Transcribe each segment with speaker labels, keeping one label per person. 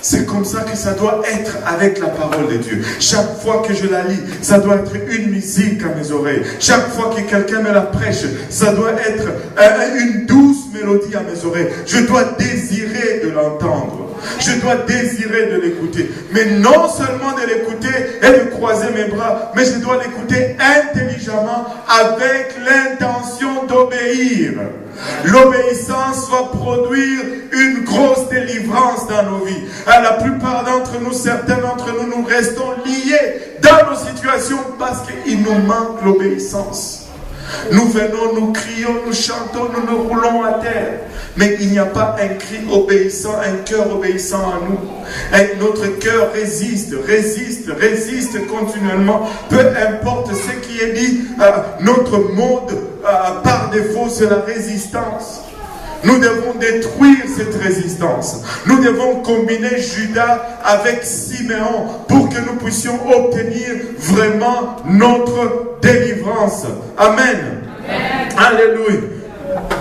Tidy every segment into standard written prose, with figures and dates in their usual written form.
Speaker 1: C'est comme ça que ça doit être avec la parole de Dieu. Chaque fois que je la lis, ça doit être une musique à mes oreilles. Chaque fois que quelqu'un me la prêche, ça doit être une douce mélodie à mes oreilles. Je dois désirer de l'entendre. Je dois désirer de l'écouter. Mais non seulement de l'écouter et de croiser mes bras, mais je dois l'écouter intelligemment avec l'intention d'obéir. L'obéissance va produire une grosse délivrance dans nos vies. La plupart d'entre nous, certains d'entre nous, nous restons liés dans nos situations parce qu'il nous manque l'obéissance. Nous venons, nous crions, nous chantons, nous nous roulons à terre. Mais il n'y a pas un cri obéissant, un cœur obéissant à nous. Et notre cœur résiste continuellement. Peu importe ce qui est dit, notre mode par défaut, c'est la résistance. Nous devons détruire cette résistance. Nous devons combiner Judas avec Siméon pour que nous puissions obtenir vraiment notre délivrance. Amen. Amen. Alléluia.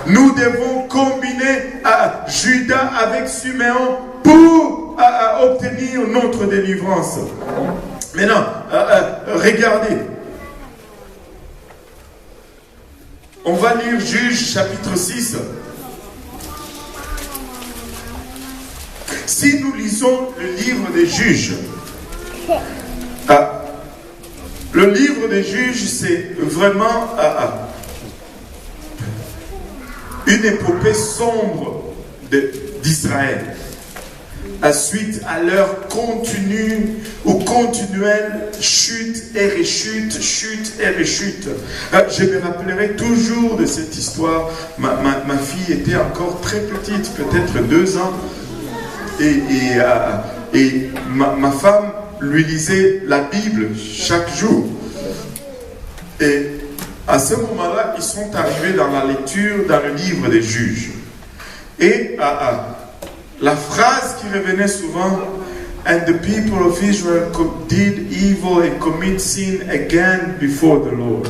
Speaker 1: Nous devons combiner Judas avec Siméon pour obtenir notre délivrance. Maintenant, regardez. On va lire Juges chapitre 6. Si nous lisons le livre des Juges, le livre des Juges, c'est vraiment une épopée sombre d'Israël. Suite à leur continue ou continuelle chute et rechute, chute et rechute. Je me rappellerai toujours de cette histoire. Ma fille était encore très petite, peut-être 2 ans. Et ma femme lui lisait la Bible chaque jour. Et à ce moment-là, ils sont arrivés dans la lecture, dans le livre des Juges. Et la phrase qui revenait souvent, and the people of Israel did evil and commit sin again before the Lord.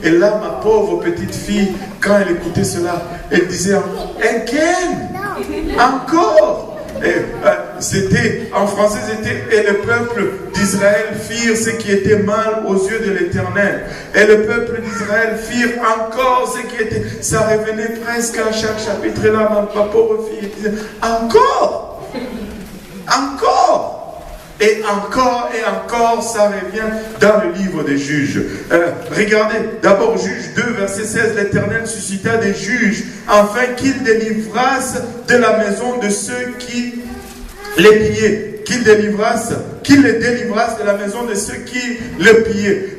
Speaker 1: Et là, ma pauvre petite fille, quand elle écoutait cela, elle disait, again, encore. C'était, en français, c'était, et le peuple d'Israël firent ce qui était mal aux yeux de l'Éternel. Et le peuple d'Israël firent encore ce qui était, ça revenait presque à chaque chapitre. Et là, ma pauvre fille disait, encore, encore. Et encore, ça revient dans le livre des Juges. Regardez, d'abord Juges 2, verset 16, l'Éternel suscita des juges, afin qu'ils délivrassent de la maison de ceux qui les pillaient. Qu'ils les délivrassent de la maison de ceux qui les pillaient.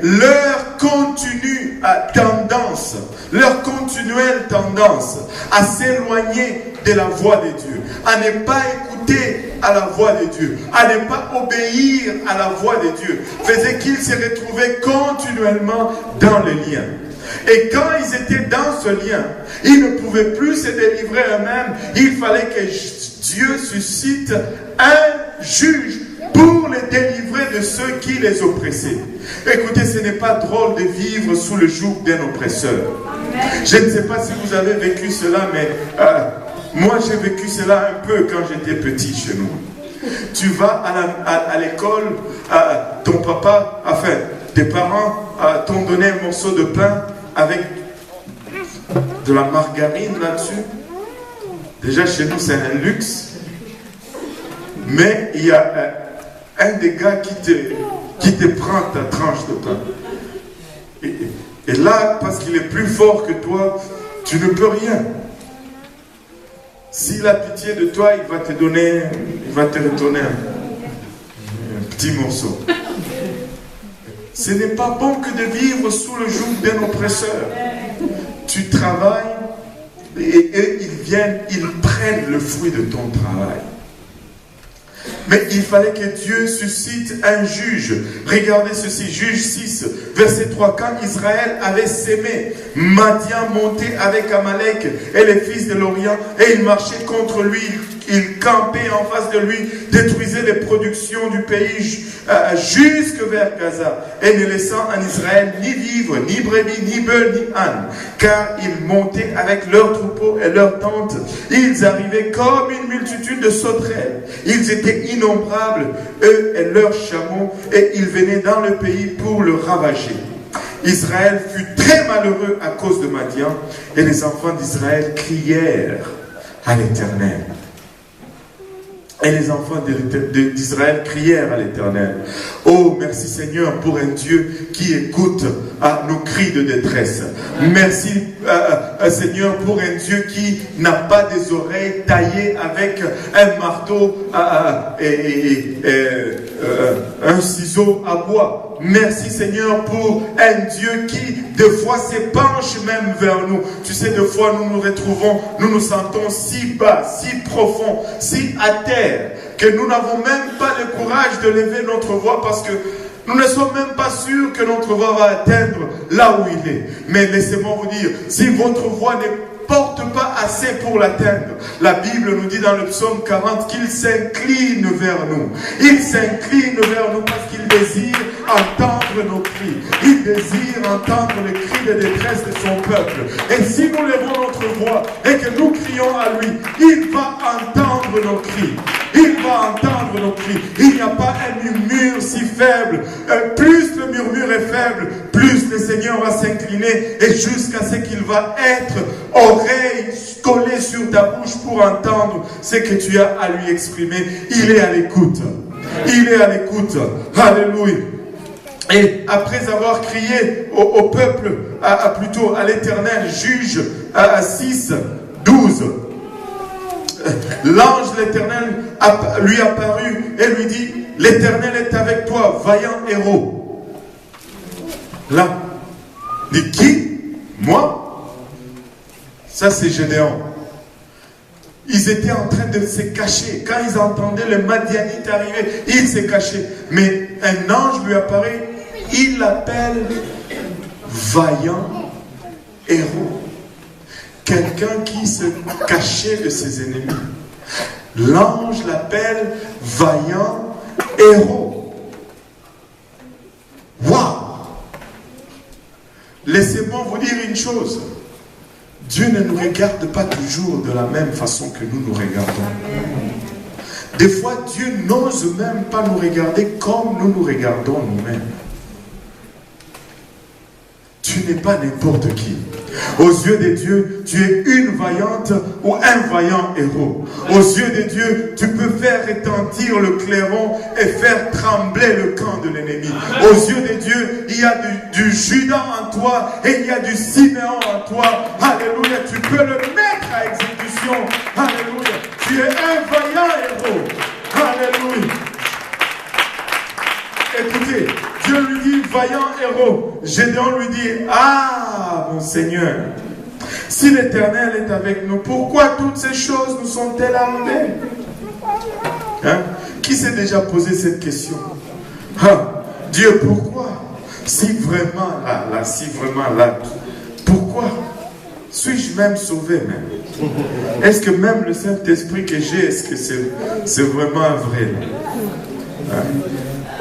Speaker 1: Leur continue tendance, leur continuelle tendance à s'éloigner de la voix de Dieu, à ne pas écouter à la voix de Dieu, à ne pas obéir à la voix de Dieu, faisait qu'ils se retrouvaient continuellement dans le lien. Et quand ils étaient dans ce lien, ils ne pouvaient plus se délivrer eux-mêmes. Il fallait que Dieu suscite un juge pour les délivrer de ceux qui les oppressaient. Écoutez, ce n'est pas drôle de vivre sous le joug d'un oppresseur. Je ne sais pas si vous avez vécu cela, mais moi j'ai vécu cela un peu quand j'étais petit chez nous. Tu vas à l'école, ton papa, enfin tes parents t'ont donné un morceau de pain avec de la margarine là-dessus. Déjà chez nous c'est un luxe. Mais il y a un des gars qui te prend ta tranche de pain. Et là, parce qu'il est plus fort que toi, tu ne peux rien. S'il a pitié de toi, il va te retourner un petit morceau. Ce n'est pas bon que de vivre sous le joug d'un oppresseur. Tu travailles et eux, ils viennent, ils prennent le fruit de ton travail. Mais il fallait que Dieu suscite un juge. Regardez ceci, Juge 6, verset 3. Quand Israël avait sémé, Madian montait avec Amalek et les fils de l'Orient, et il marchait contre lui ils campaient en face de lui, détruisaient les productions du pays jusque vers Gaza, et ne laissant en Israël ni vivres, ni brebis, ni bœufs, ni ânes, car ils montaient avec leurs troupeaux et leurs tentes. Ils arrivaient comme une multitude de sauterelles. Ils étaient innombrables, eux et leurs chameaux, et ils venaient dans le pays pour le ravager. Israël fut très malheureux à cause de Madian, et les enfants d'Israël crièrent à l'Éternel. Et les enfants d'Israël crièrent à l'Éternel. Oh, merci Seigneur pour un Dieu qui écoute à nos cris de détresse. Merci Seigneur pour un Dieu qui n'a pas des oreilles taillées avec un marteau et un ciseau à bois. Merci Seigneur pour un Dieu qui des fois s'épanche même vers nous. Tu sais, des fois nous nous retrouvons, nous nous sentons si bas, si profonds, si à terre, que nous n'avons même pas le courage de lever notre voix parce que nous ne sommes même pas sûrs que notre voix va atteindre là où il est. Mais laissez-moi vous dire, si votre voix ne porte pas assez pour l'atteindre, la Bible nous dit dans le psaume 40 qu'il s'incline vers nous. Il s'incline vers nous parce qu'il désire entendre nos cris. Il désire entendre les cris de détresse de son peuple. Et si nous levons notre voix et que nous crions à lui, il va entendre nos cris. Il va entendre nos cris. Il n'y a pas un murmure si faible. Plus le murmure est faible, plus le Seigneur va s'incliner et jusqu'à ce qu'il va être oreille collée sur ta bouche pour entendre ce que tu as à lui exprimer. Il est à l'écoute. Il est à l'écoute. Alléluia. Et après avoir crié au peuple, plutôt à l'Éternel, Juge 6, 12, l'ange de l'Éternel lui apparut et lui dit, l'Éternel est avec toi, vaillant héros. Là, dit qui? Moi? Ça c'est Gédéon. Ils étaient en train de se cacher. Quand ils entendaient le Madianite arriver, ils se cachaient. Mais un ange lui apparaît, il l'appelle vaillant héros. Quelqu'un qui se cachait de ses ennemis. L'ange l'appelle vaillant héros. Waouh! Laissez-moi vous dire une chose. Dieu ne nous regarde pas toujours de la même façon que nous nous regardons. Des fois, Dieu n'ose même pas nous regarder comme nous nous regardons nous-mêmes. Tu n'es pas n'importe qui. Aux yeux de Dieu, tu es une vaillante ou un vaillant héros. Aux yeux de Dieu, tu peux faire retentir le clairon et faire trembler le camp de l'ennemi. Aux yeux de Dieu, il y a du Judas en toi et il y a du Siméon en toi. Alléluia, tu peux le mettre à exécution. Alléluia, tu es un vaillant héros. Alléluia. Écoutez, Dieu lui dit, vaillant héros. Gédéon lui dit, ah, mon Seigneur, si l'Éternel est avec nous, pourquoi toutes ces choses nous sont-elles arrivées? Hein? Qui s'est déjà posé cette question? Ah, Dieu, pourquoi? Si vraiment là, pourquoi? Suis-je même sauvé même? Est-ce que même le Saint-Esprit que j'ai, est-ce que c'est vraiment vrai? Hein?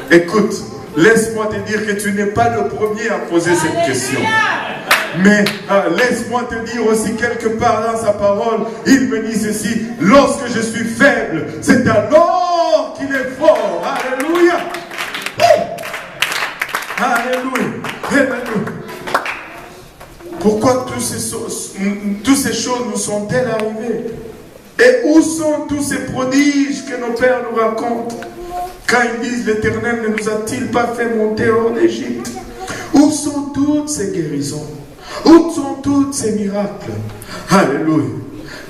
Speaker 1: Écoute, laisse-moi te dire que tu n'es pas le premier à poser cette question. Mais laisse-moi te dire aussi quelque part dans sa parole, il me dit ceci, lorsque je suis faible, c'est alors qu'il est fort. Alléluia. Alléluia. Alléluia. Pourquoi toutes ces choses nous sont-elles arrivées? Et où sont tous ces prodiges que nos pères nous racontent? Quand ils disent, l'Éternel ne nous a-t-il pas fait monter hors d'Égypte? Où sont toutes ces guérisons? Où sont tous ces miracles? Alléluia.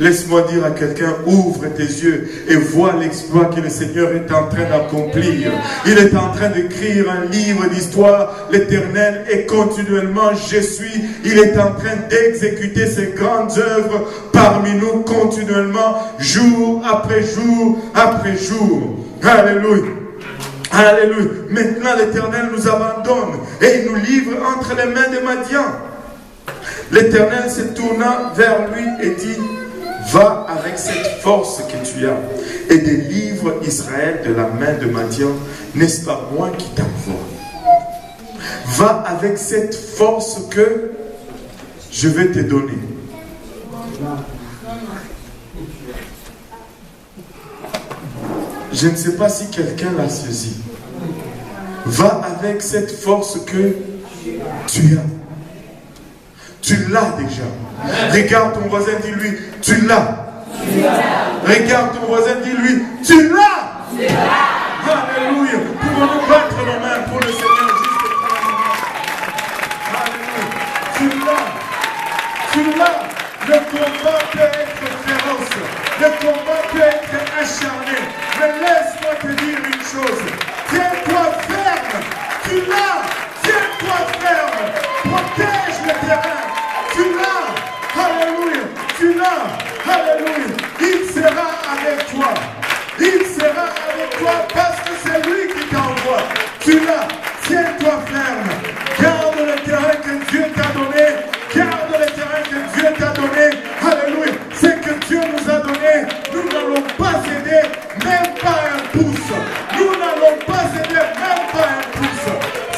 Speaker 1: Laisse-moi dire à quelqu'un, ouvre tes yeux et vois l'exploit que le Seigneur est en train d'accomplir. Il est en train d'écrire un livre d'histoire. L'Éternel est continuellement, je suis. Il est en train d'exécuter ses grandes œuvres parmi nous continuellement, jour après jour après jour. Alléluia. Alléluia. Maintenant l'Éternel nous abandonne et il nous livre entre les mains de Madian. L'Éternel se tourna vers lui et dit, Va avec cette force que tu as et délivre Israël de la main de Madian. N'est-ce pas moi qui t'envoie? Va avec cette force que je vais te donner. Je ne sais pas si quelqu'un l'a saisi. Va avec cette force que tu as. Tu l'as déjà. Regarde ton voisin, dis-lui, tu l'as. Regarde ton voisin, dis-lui, tu l'as. Alléluia. Pouvons-nous battre nos mains pour le Seigneur juste pour un moment. Alléluia. Tu l'as. Tu l'as. Le combat peut être féroce. Le combat peut être acharné. Mais laisse-moi te dire une chose. Tiens-toi ferme. Tu l'as. Tiens-toi ferme. Protège le terrain. Tu l'as. Alléluia. Tu l'as. Alléluia. Il sera avec toi. Il sera avec toi parce que c'est lui qui t'envoie. Tu l'as. Tiens-toi ferme. Garde le terrain que Dieu t'a donné. Garde le terrain que Dieu t'a donné. Alléluia. C'est que Dieu nous a donné. Nous n'allons pas céder, même pas un pouce. Nous n'allons pas céder, même pas un pouce.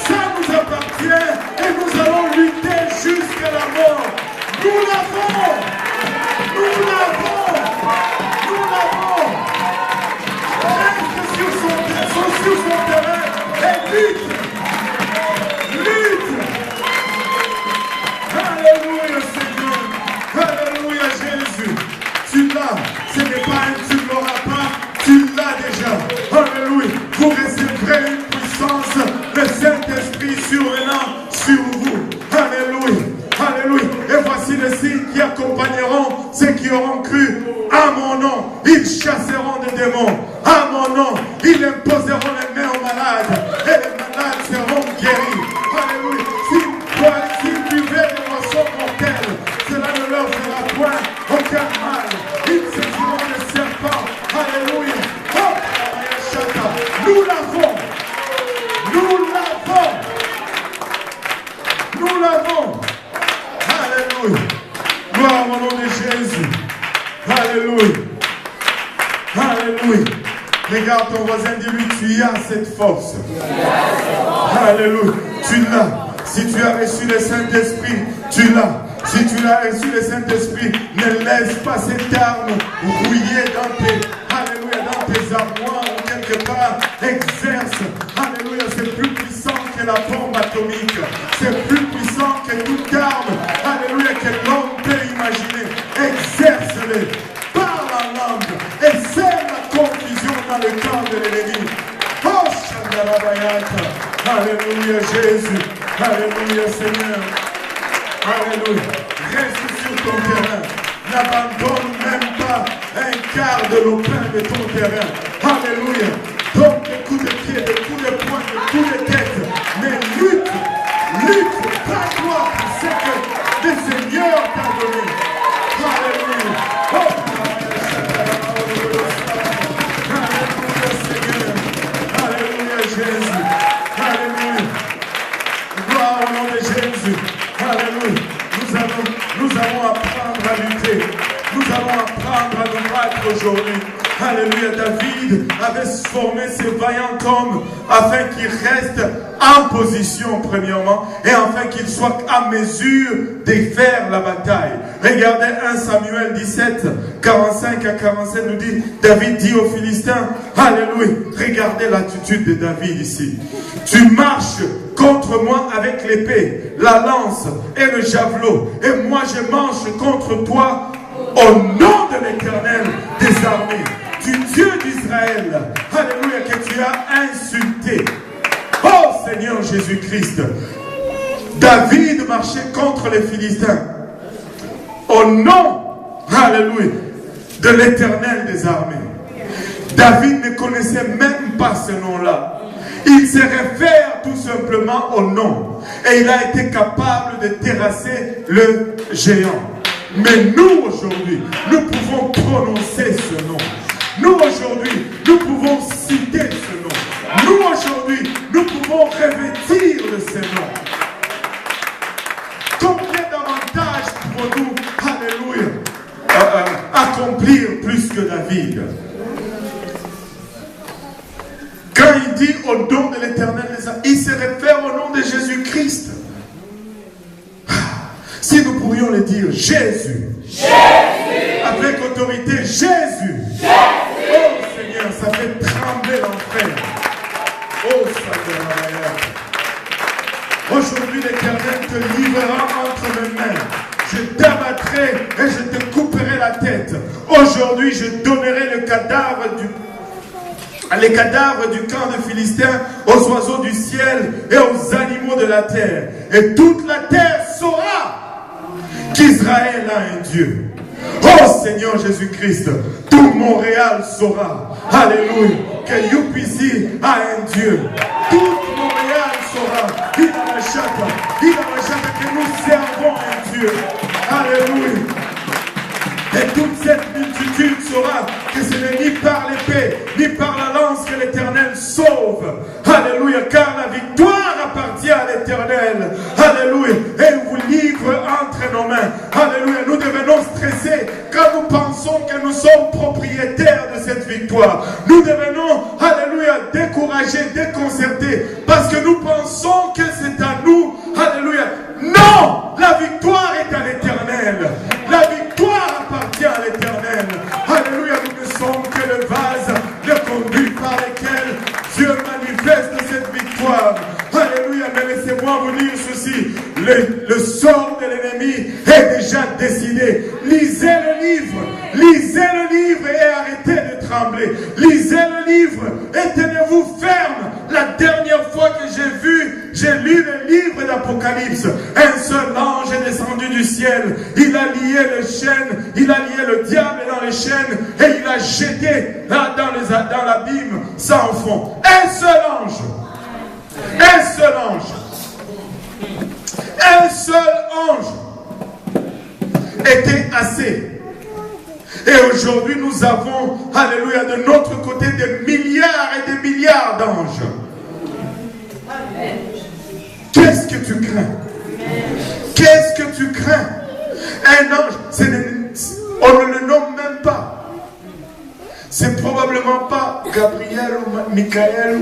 Speaker 1: Ça nous appartient et nous allons lutter jusqu'à la mort. Nous l'avons. Nous l'avons. Nous l'avons. Reste sur son terrain et lutte. Lutte. Alléluia Seigneur. Alléluia Jésus. Tu l'as. Ce n'est pas un tu ne l'auras pas. Tu l'as déjà. Alléluia. Vous recevrez une puissance. Le Saint-Esprit survenant sur vous. Alléluia. Alléluia. Et voici les signes qui accompagneront ceux qui auront cru à mon nom. Ils chasseront des démons. À mon nom. Ils imposeront les mains aux malades. Et les malades seront guéris. Alléluia. S'ils buvaient des boissons mortelles, cela ne leur fera point aucun mal. Ils saisiront les serpents. Alléluia. Oh, nous l'avons. Nous l'avons. Nous l'avons. Alléluia. Gloire au nom de Jésus. Alléluia. Alléluia. Regarde ton voisin, dis-lui, tu as cette force. Alléluia. Tu l'as. Si tu as reçu le Saint-Esprit, tu l'as. Si tu l'as reçu le Saint-Esprit, ne laisse pas cette arme rouiller dans tes, alléluia, dans tes armoires ou quelque part. Exerce. Alléluia. C'est plus puissant que la bombe atomique. C'est plus puissant que toute arme. Alléluia. Que l'homme peut imaginer. Exerce-le. Parle en langue. Et sème la confusion dans le camp de l'ennemi. Oh, Shandalabayata. Alléluia Jésus. Alléluia Seigneur. Alléluia. Reste sur ton terrain. N'abandonne même pas un quart de l'opin de ton terrain. Alléluia. Donne des coups de pied, des coups de poing, des coups de tête. Mais lutte. Lutte. Bats-toi pour ce que le Seigneur t'a donné. Alléluia. Oh. Alléluia Seigneur. Alléluia Jésus. Alléluia. Gloire au nom de Jésus. Alléluia. Nous allons apprendre à lutter. Nous allons apprendre à nous battre aujourd'hui. Alléluia. David avait formé ces vaillants hommes afin qu'ils restent en position premièrement et afin qu'ils soient à mesure de faire la bataille. Regardez 1 Samuel 17, 45 à 47 nous dit, David dit aux Philistins, alléluia, regardez l'attitude de David ici. Tu marches contre moi avec l'épée, la lance et le javelot, et moi je marche contre toi au nom de l'Éternel des armées, du Dieu d'Israël, alléluia, que tu as insulté. Oh Seigneur Jésus-Christ, David marchait contre les Philistins au nom, alléluia, de l'Éternel des armées. David ne connaissait même pas ce nom-là. Il se réfère tout simplement au nom. Et il a été capable de terrasser le géant. Mais nous aujourd'hui, nous pouvons prononcer ce nom. Nous aujourd'hui, nous pouvons citer ce nom. Nous aujourd'hui, nous pouvons revêtir de ce nom. Combien d'avantages pouvons-nous, alléluia, plus que David. Quand il dit au nom de l'Éternel, il se réfère au nom de Jésus-Christ. Si nous pourrions le dire, Jésus. Jésus. Avec autorité, Jésus. Jésus. Oh Seigneur, ça fait trembler l'enfer. Oh Seigneur. Aujourd'hui, l'Éternel te livrera entre mes mains. Je t'abattrai et je te couperai la tête. Aujourd'hui, je donnerai les cadavres du camp de Philistins aux oiseaux du ciel et aux animaux de la terre. Et toute la terre saura qu'Israël a un Dieu. Oh Seigneur Jésus-Christ, tout Montréal saura, alléluia, que UPC a un Dieu. Tout Montréal saura, que nous servons un Dieu. Alléluia. Et toute cette multitude saura que ce n'est ni par l'épée, ni par la lance que l'Éternel sauve. Alléluia. Car la victoire appartient à l'Éternel. Alléluia. Et il vous livre entre nos mains. Alléluia. Nous devenons stressés quand nous pensons que nous sommes propriétaires de cette victoire. Nous devenons, alléluia, découragés, déconcertés. Parce que nous pensons que c'est à nous. Alléluia. Non! La victoire est à l'Éternel. La victoire appartient à l'Éternel. Alléluia, nous ne sommes que le vase, le conduit par lequel Dieu manifeste cette victoire. Alléluia, mais laissez-moi vous dire ceci. Le sort de l'ennemi est déjà décidé. Lisez le livre et arrêtez de trembler. Lisez le livre et tenez-vous ferme. La dernière fois que j'ai lu le livre d'Apocalypse, un seul ange est descendu du ciel. Il a lié les chaînes, il a lié le diable dans les chaînes et il a jeté dans l'abîme sans fond. Un seul ange. Un seul ange. Un seul ange était assez. Et aujourd'hui, nous avons, alléluia, de notre côté des milliards et des milliards d'anges. Qu'est-ce que tu crains? Qu'est-ce que tu crains? Un ange, on ne le nomme même pas. C'est probablement pas Gabriel ou Michael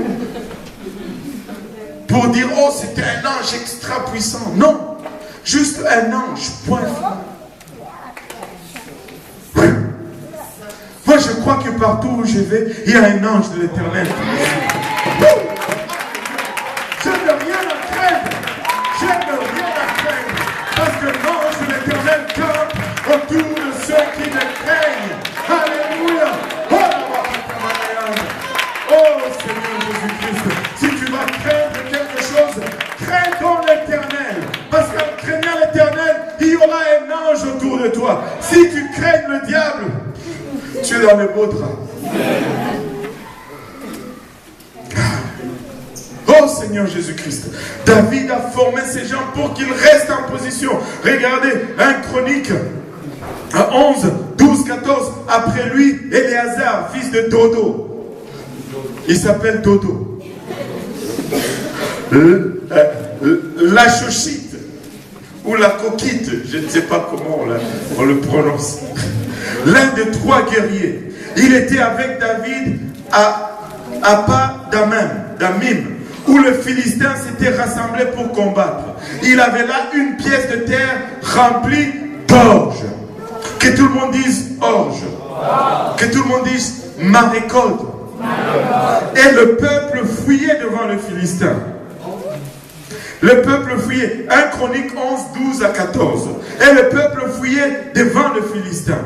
Speaker 1: pour dire, oh, c'était un ange extra puissant. Non, juste un ange, point final. Moi, je crois que partout où je vais, il y a un ange de l'Éternel. Je n'ai rien à craindre. Je n'ai rien à craindre. Parce que l'ange de l'Éternel campe autour de ceux qui le craignent. Alléluia. Oh Seigneur Jésus-Christ, si tu vas craindre quelque chose, crains donc l'Éternel. Parce qu'en craignant l'Éternel, il y aura un ange autour de toi. Si tu crains le diable, tu es dans le beau drap. Oh Seigneur Jésus-Christ, David a formé ces gens pour qu'ils restent en position. Regardez, 1 Chronique 11, 12, 14. Après lui, Éléazar, fils de Dodo. Il s'appelle Dodo. La Chochite, ou la Coquite, je ne sais pas comment on le prononce. L'un des 3 guerriers. Il était avec David à Pas-Damim, où le Philistin s'était rassemblé pour combattre. Il avait là une pièce de terre remplie d'orge. Que tout le monde dise orge. Que tout le monde dise ma récolte. Et le peuple fuyait devant le Philistin. Le peuple fuyait. 1 Chronique 11, 12 à 14. Et le peuple fuyait devant le Philistin.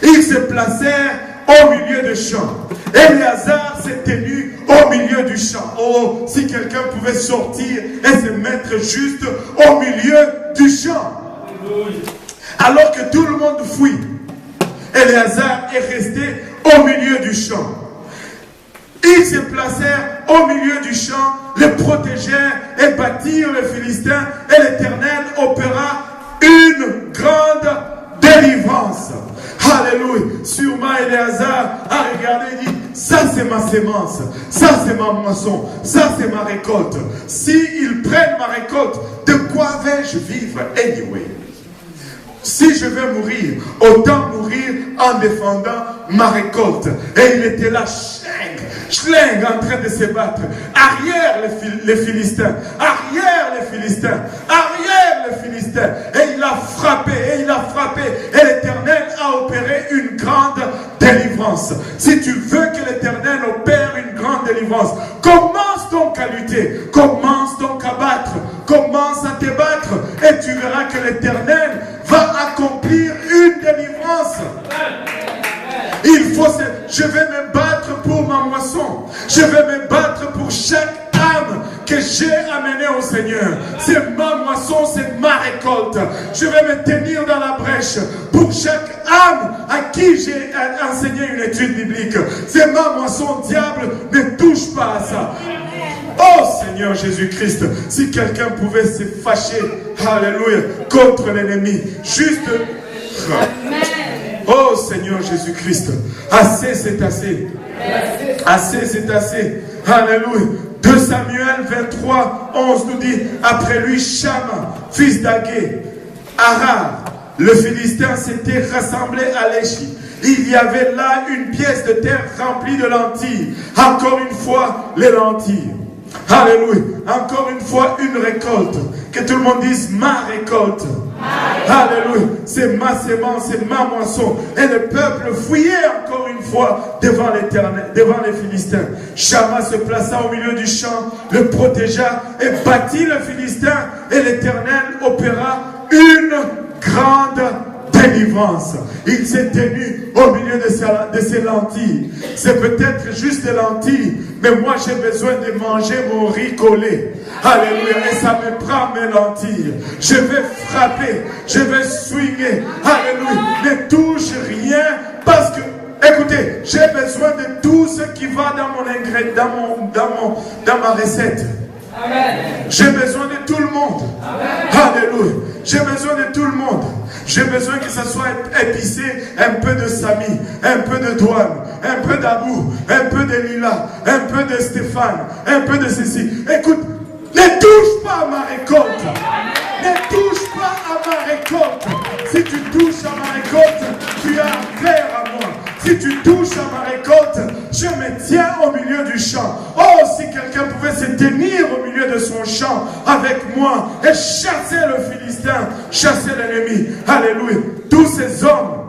Speaker 1: Ils se placèrent au milieu du champ. Éléazar s'est tenu au milieu du champ. Oh, si quelqu'un pouvait sortir et se mettre juste au milieu du champ. Alors que tout le monde fuit, Éléazar est resté au milieu du champ. Ils se placèrent au milieu du champ, les protégèrent et battirent les Philistins, et l'Éternel opéra une grande délivrance. Alléluia. Sûrement Éléazar a regardé et dit, ça c'est ma sémence, ça c'est ma moisson, ça c'est ma récolte. S'ils prennent ma récolte, de quoi vais-je vivre anyway? si je vais mourir, autant mourir en défendant ma récolte. Et il était là, schling, en train de se battre. Arrière les Philistins, arrière les Philistins, arrière les Philistins. Et il a frappé, et l'Éternel a opéré une grande délivrance. Si tu veux que l'Éternel opère une grande délivrance, commence donc à lutter, commence donc à battre, commence à te battre, et tu verras que l'Éternel va accomplir une délivrance. Je vais me battre pour ma moisson. Je vais me battre pour chaque âme que j'ai amenée au Seigneur. C'est ma moisson, c'est ma récolte. Je vais me tenir dans la brèche pour chaque âme à qui j'ai enseigné une étude biblique. C'est ma moisson, diable, ne touche pas à ça. Oh Seigneur Jésus-Christ, si quelqu'un pouvait se fâcher, alléluia, contre l'ennemi, juste... Oh Seigneur Jésus-Christ, assez c'est assez. Assez c'est assez. Alléluia. 2 Samuel 23, 11 nous dit, après lui, Shama, fils d'Agé, Arar, le Philistin s'était rassemblé à l'Échi. Il y avait là une pièce de terre remplie de lentilles. Encore une fois, les lentilles. Alléluia. Encore une fois, une récolte. Que tout le monde dise ma récolte. Alléluia. C'est ma sémence, c'est ma moisson. Et le peuple fouillait encore une fois devant l'Éternel, devant les Philistins. Shama se plaça au milieu du champ, le protégea et battit le Philistin. Et l'Éternel opéra une grande délivrance. Il s'est tenu au milieu de ces lentilles. C'est peut-être juste des lentilles, mais moi j'ai besoin de manger mon riz collé. Alléluia. Et ça me prend mes lentilles. Je vais frapper, je vais swinguer. Alléluia. Ne touche rien parce que, écoutez, j'ai besoin de tout ce qui va dans mon ingrédient, dans ma recette. J'ai besoin de tout le monde. Alléluia. J'ai besoin de tout le monde. J'ai besoin que ça soit épicé, un peu de Samy, un peu de Douane, un peu d'Abou, un peu de Lila, un peu de Stéphane, un peu de ceci. Écoute, ne touche pas à ma récolte. Ne touche pas à ma récolte. Si tu touches à ma récolte, tu as affaire à moi. Si tu touches à ma récolte, je me tiens au milieu du champ. Oh, si quelqu'un pouvait se tenir au milieu de son champ avec moi et chasser le Philistin, chasser l'ennemi. Alléluia. Tous ces hommes,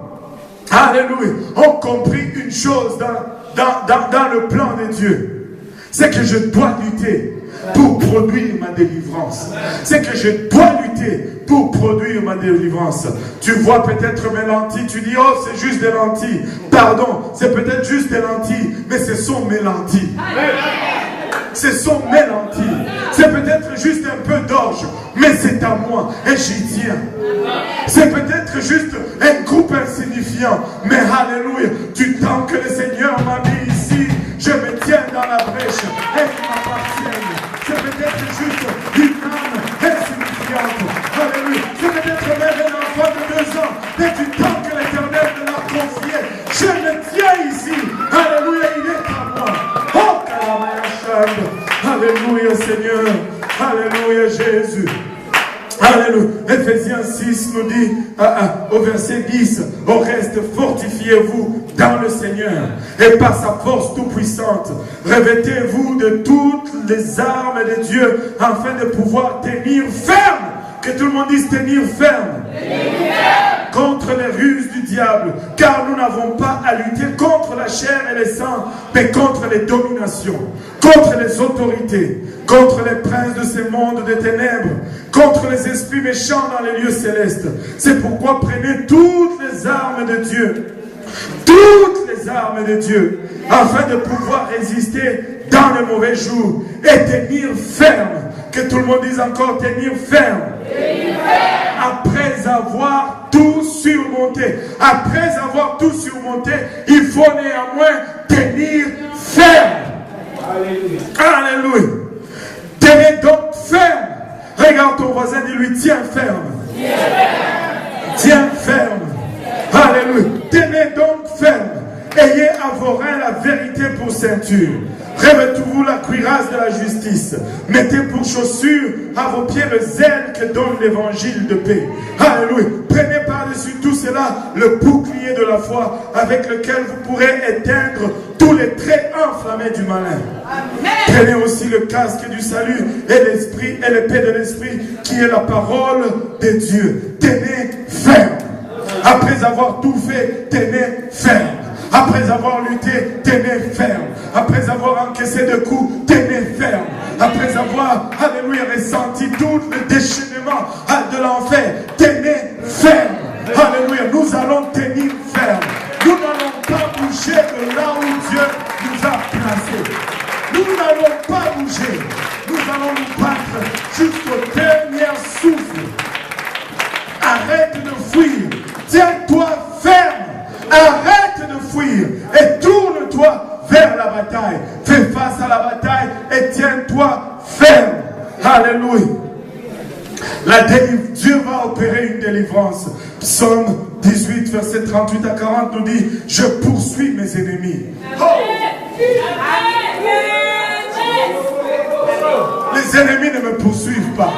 Speaker 1: alléluia, ont compris une chose dans le plan de Dieu. C'est que je dois lutter pour produire ma délivrance. C'est que je dois lutter pour produire ma délivrance. Tu vois peut-être mes lentilles, tu dis, oh, c'est juste des lentilles. Pardon, c'est peut-être juste des lentilles, mais ce sont mes lentilles. Ce sont mes lentilles. C'est peut-être juste un peu d'orge, mais c'est à moi et j'y tiens. C'est peut-être juste un groupe insignifiant, mais alléluia, du temps que le Seigneur m'a mis ici, je me tiens dans la brèche et il m'appartient. C'est peut-être juste une âme insignifiante. Alléluia. C'est peut-être même un enfant de 2 ans. Mais du temps que l'Éternel me l'a confié, je me tiens ici. Alléluia, il est à moi. Oh, Kalamaya. Alléluia, Seigneur. Alléluia, Jésus. Alléluia. Éphésiens 6 nous dit au verset 10, au reste fortifiez-vous dans le Seigneur et par sa force tout puissante revêtez-vous de toutes les armes de Dieu afin de pouvoir tenir ferme. Que tout le monde dise tenir ferme. Contre les ruses du diable, car nous n'avons pas à lutter contre la chair et les sangs, mais contre les dominations, contre les autorités, contre les princes de ce monde des ténèbres, contre les esprits méchants dans les lieux célestes. C'est pourquoi prenez toutes les armes de Dieu, toutes les armes de Dieu, afin de pouvoir résister dans les mauvais jours et tenir ferme. Que tout le monde dise encore tenir ferme. Après avoir tout surmonté, après avoir tout surmonté, il faut néanmoins tenir ferme. Alléluia. Alléluia. Tenez donc ferme. Regarde ton voisin, dis-lui tiens ferme. Tiens ferme. Alléluia. Tenez donc ferme. Ayez à vos reins la vérité pour ceinture. Revêtez-vous la cuirasse de la justice. Mettez pour chaussure à vos pieds le zèle que donne l'évangile de paix. Alléluia. Prenez par-dessus cela, le bouclier de la foi avec lequel vous pourrez éteindre tous les traits enflammés du malin. Prenez aussi le casque du salut et l'esprit et l'épée de l'esprit qui est la parole de Dieu. Tenez ferme. Après avoir tout fait, tenez ferme. Après avoir lutté, tenez ferme. Après avoir encaissé de coups, tenez ferme. Après avoir, alléluia, ressenti tout le déchaînement de l'enfer, tenez ferme. Alléluia, nous allons tenir ferme. Nous n'allons pas bouger de là où Dieu nous a placés. Nous n'allons pas bouger. Nous allons nous battre jusqu'au dernier souffle. Arrête de fuir. Tiens-toi ferme. Arrête de fuir et tourne-toi vers la bataille. Fais face à la bataille et tiens-toi ferme. Alléluia. Dieu va opérer une délivrance. Psaume 18, verset 38 à 40 nous dit: je poursuis mes ennemis. Oh. Les ennemis ne me poursuivent pas.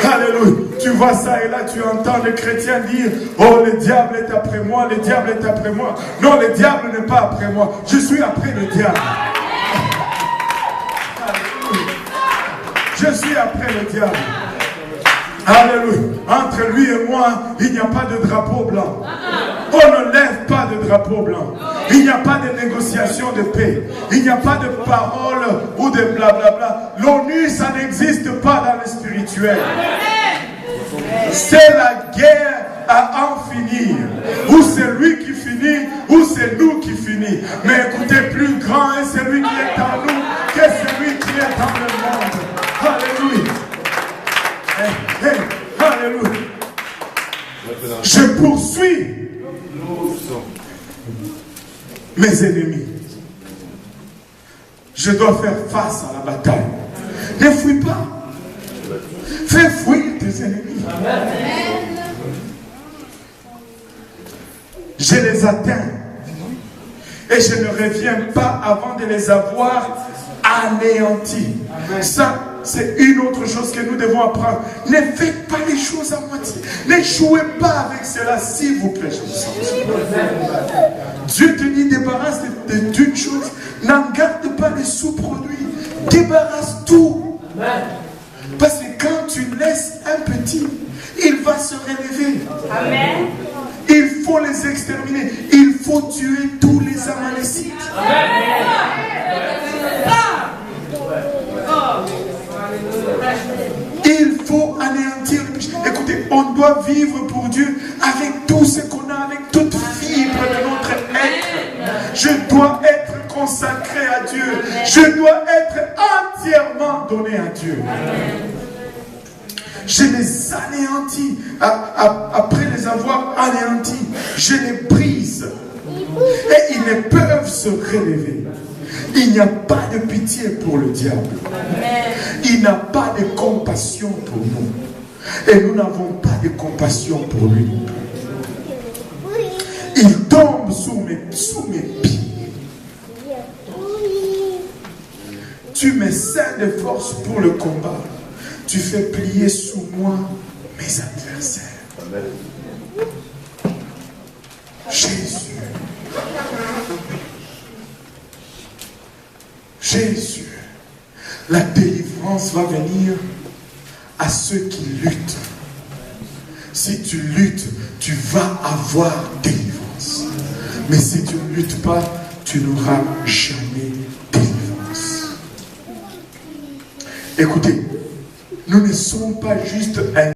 Speaker 1: Alléluia. Tu vois ça et là, tu entends les chrétiens dire: oh, le diable est après moi, le diable est après moi. Non, le diable n'est pas après moi. Je suis après le diable. Je suis après le diable. Alléluia. Entre lui et moi, il n'y a pas de drapeau blanc. On ne lève pas de drapeau blanc. Il n'y a pas de négociation de paix. Il n'y a pas de parole ou de blablabla. L'ONU, ça n'existe pas dans le spirituel. C'est la guerre à en finir. Ou c'est lui qui finit, ou c'est nous qui finit. Mais écoutez, plus grand est celui qui est en nous que celui qui est dans le monde. Alléluia. Hey, hey, alléluia. Je poursuis mes ennemis. Je dois faire face à la bataille. Ne fuis pas. Fais fuir tes ennemis. Je les atteins. Et je ne reviens pas avant de les avoir anéantis. Ça, c'est une autre chose que nous devons apprendre. Ne faites pas les choses à moitié. Ne jouez pas avec cela, s'il vous plaît. Dieu te dit: débarrasse d'une chose. N'en garde pas les sous-produits. Débarrasse tout. Parce que quand tu laisses un petit, il va se relever. Amen. Il faut les exterminer. Il faut tuer tous les Amalécites. Amen. Il faut anéantir le péché. Écoutez, on doit vivre pour Dieu avec tout ce qu'on a, avec toute fibre de notre être. Je dois être consacré à Dieu. Je dois être entièrement donné à Dieu. Je les anéantis. Après les avoir anéantis, je les brise. Et ils ne peuvent se relever. Il n'y a pas de pitié pour le diable. Il n'a pas de compassion pour nous. Et nous n'avons pas de compassion pour lui. Il tombe sous mes pieds. Tu me sers de force pour le combat. Tu fais plier sous moi mes adversaires. Jésus. Jésus. La délivrance va venir à ceux qui luttent. Si tu luttes, tu vas avoir délivrance. Mais si tu ne luttes pas, tu n'auras jamais délivrance. Écoutez, nous ne sommes pas juste un